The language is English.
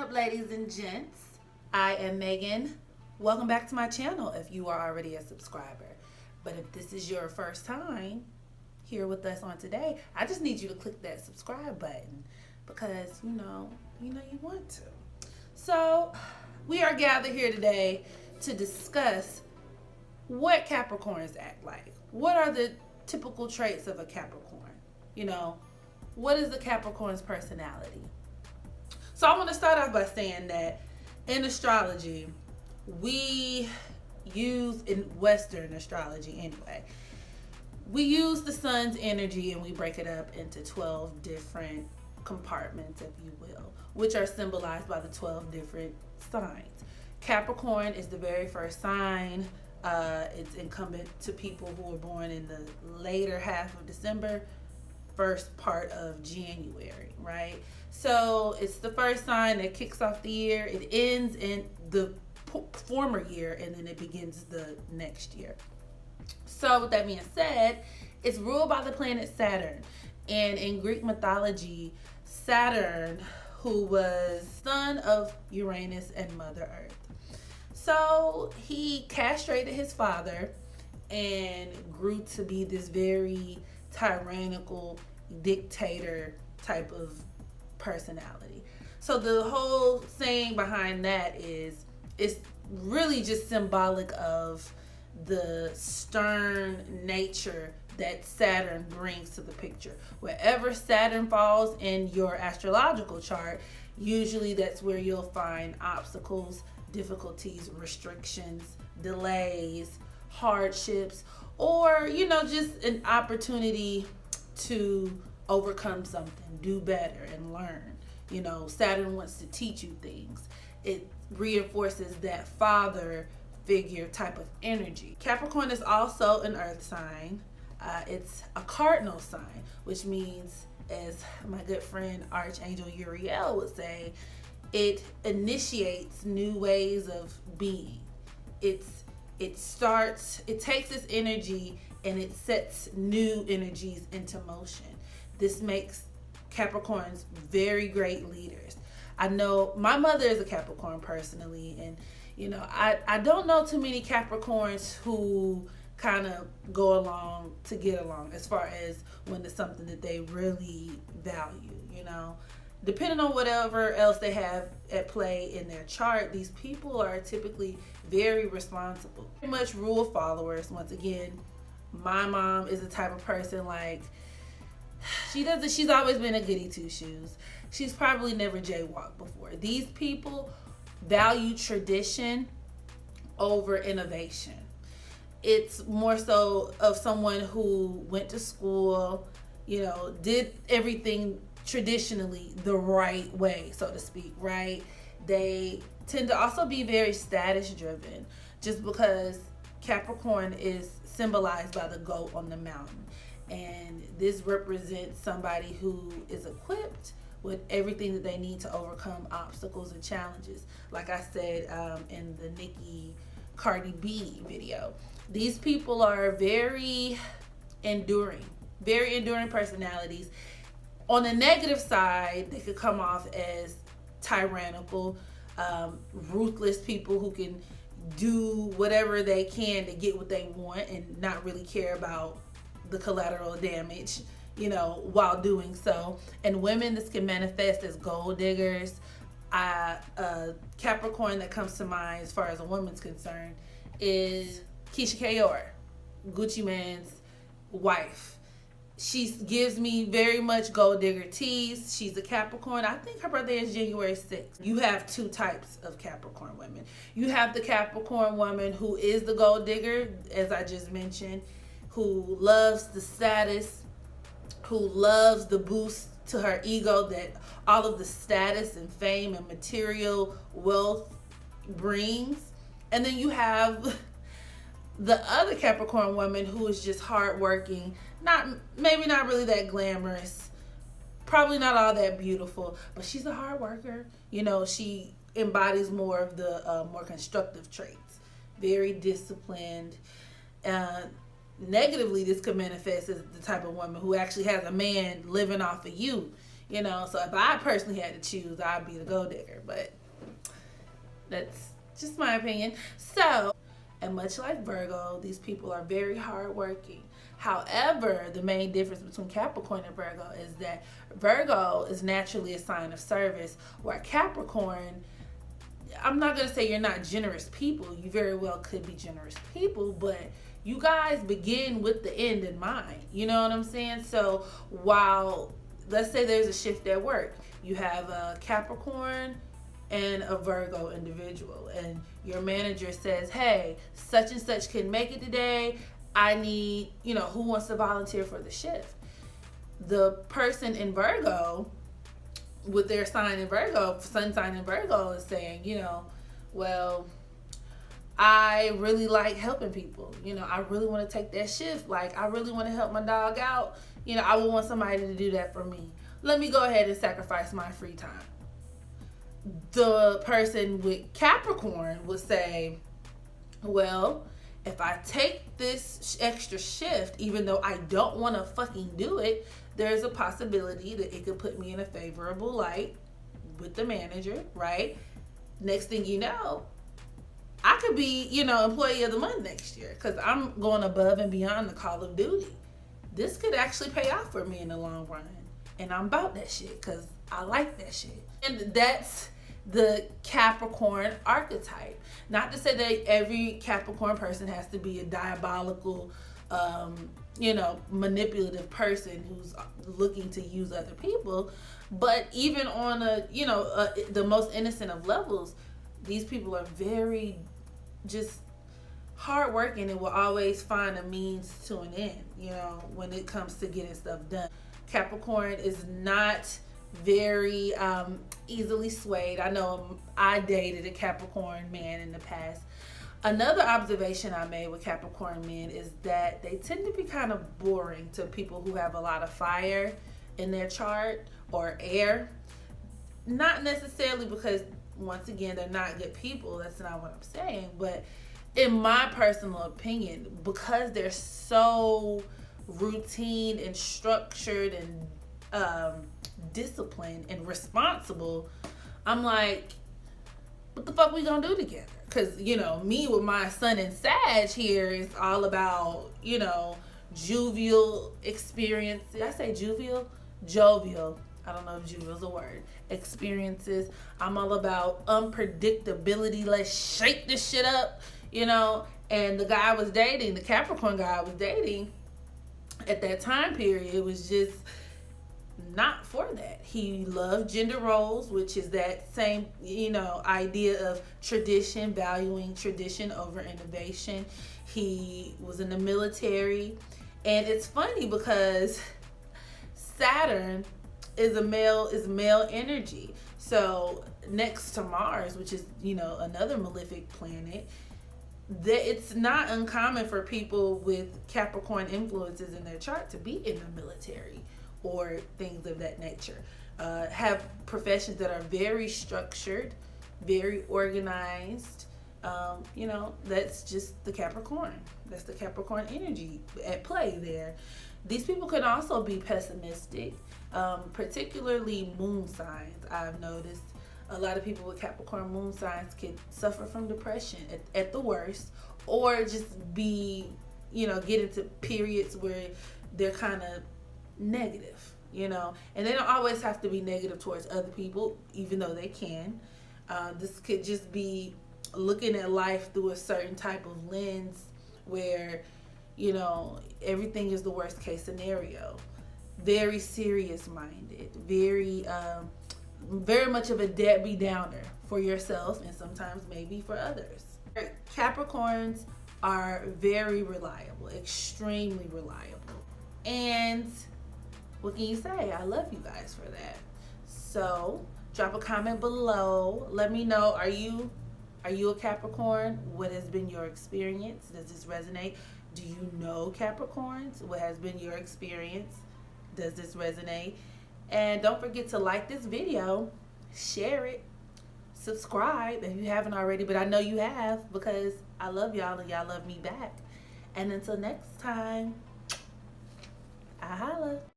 up, ladies and gents? I am Megan. Welcome back to my channel if you are already a subscriber. But if this is your first time here with us on today, I just need you to click that subscribe button because you know you want to. So we are gathered here today to discuss what Capricorns act like. What are the typical traits of a Capricorn? What is the Capricorn's personality? So I want to start off by saying that in astrology, we use, in Western astrology anyway, we use the sun's energy and we break it up into 12 different compartments, if you will, which are symbolized by the 12 different signs. Capricorn is the very first sign. It's incumbent to people who are born in the later half of December, first part of January, right? So it's the first sign that kicks off the year. It ends in the former year and then it begins the next year. So with that being said, it's ruled by the planet Saturn. And in Greek mythology, Saturn, who was son of Uranus and Mother Earth. So he castrated his father and grew to be this very tyrannical dictator type of personality. So the whole saying behind that is it's really just symbolic of the stern nature that Saturn brings to the picture. Wherever Saturn falls in your astrological chart, usually that's where you'll find obstacles, difficulties, restrictions, delays, hardships, or just an opportunity to overcome something, do better, and learn. Saturn wants to teach you things. It reinforces that father figure type of energy. Capricorn is also an earth sign. It's a cardinal sign, which means, as my good friend Archangel Uriel would say, it initiates new ways of being. It takes its energy and it sets new energies into motion. This makes Capricorns very great leaders. I know my mother is a Capricorn personally, and I don't know too many Capricorns who kind of go along to get along as far as when it's something that they really value. Depending on whatever else they have at play in their chart, these people are typically very responsible, very much rule followers. Once again, my mom is the type of person like she's always been a goody two shoes. She's probably never jaywalked before. These people value tradition over innovation. It's more so of someone who went to school, did everything traditionally the right way, so to speak, right? They tend to also be very status driven, just because Capricorn is symbolized by the goat on the mountain. And this represents somebody who is equipped with everything that they need to overcome obstacles and challenges. Like I said in the Nicki Cardi B video, these people are very enduring personalities. On the negative side, they could come off as tyrannical, ruthless people who can do whatever they can to get what they want and not really care about the collateral damage, while doing so. And women, this can manifest as gold diggers. A Capricorn that comes to mind as far as a woman's concerned is Keisha Kayor, Gucci Mane's wife. She gives me very much gold digger tease. She's a Capricorn. I think her birthday is January 6th. You have two types of Capricorn women. You have the Capricorn woman who is the gold digger, as I just mentioned, who loves the status, who loves the boost to her ego that all of the status and fame and material wealth brings. And then you have the other Capricorn woman who is just hardworking, maybe not really that glamorous, probably not all that beautiful, but she's a hard worker. She embodies more of the more constructive traits, very disciplined. Negatively, this could manifest as the type of woman who actually has a man living off of you. So if I personally had to choose, I'd be the gold digger. But That's just my opinion. So, and much like Virgo, these people are very hardworking. However, the main difference between Capricorn and Virgo is that Virgo is naturally a sign of service, where Capricorn, I'm not going to say you're not generous people. You very well could be generous people, but you guys begin with the end in mind. You know what I'm saying? So while, let's say there's a shift at work, you have a Capricorn and a Virgo individual, and your manager says, hey, such and such can make it today. I need, who wants to volunteer for the shift? The person in Virgo, with their sign in Virgo, sun sign in Virgo, is saying, well, I really like helping people. I really want to take that shift. Like, I really want to help my dog out. I would want somebody to do that for me. Let me go ahead and sacrifice my free time. The person with Capricorn would say, well, if I take this extra shift, even though I don't want to fucking do it, there's a possibility that it could put me in a favorable light with the manager, right? Next thing you know, I could be, employee of the month next year because I'm going above and beyond the call of duty. This could actually pay off for me in the long run. And I'm about that shit because I like that shit. And that's the Capricorn archetype. Not to say that every Capricorn person has to be a diabolical, manipulative person who's looking to use other people. But even on the most innocent of levels, these people are very just hardworking and will always find a means to an end, when it comes to getting stuff done. Capricorn is not very easily swayed. I know I dated a Capricorn man in the past. Another observation I made with Capricorn men is that they tend to be kind of boring to people who have a lot of fire in their chart or air. Not necessarily because, once again, they're not good people. That's not what I'm saying. But in my personal opinion, because they're so routine and structured and disciplined and responsible, I'm like, what the fuck we gonna do together? Because me with my sun and Sag here is all about jovial experience. Did I say jovial? I don't know if jovial is a word. Experiences. I'm all about unpredictability. Let's shake this shit up, and the guy I was dating, the Capricorn guy I was dating at that time period, it was just not for that. He loved gender roles, which is that same, idea of tradition, valuing tradition over innovation. He was in the military. And it's funny because Saturn is male energy. So next to Mars, which is, another malefic planet, that it's not uncommon for people with Capricorn influences in their chart to be in the military or things of that nature. Have professions that are very structured, very organized. That's just the Capricorn. That's the Capricorn energy at play there. These people can also be pessimistic, particularly moon signs. I've noticed a lot of people with Capricorn moon signs can suffer from depression at the worst, or just be, get into periods where they're kind of negative, and they don't always have to be negative towards other people, even though they can. This could just be looking at life through a certain type of lens where, everything is the worst case scenario. Very serious minded, very much of a Debbie Downer for yourself and sometimes maybe for others. Capricorns are very reliable, extremely reliable. And what can you say? I love you guys for that. So drop a comment below. Let me know, are you a Capricorn? What has been your experience? Does this resonate? Do you know Capricorns? What has been your experience? Does this resonate? And don't forget to like this video, share it, subscribe if you haven't already, but I know you have because I love y'all and y'all love me back. And until next time, I holla.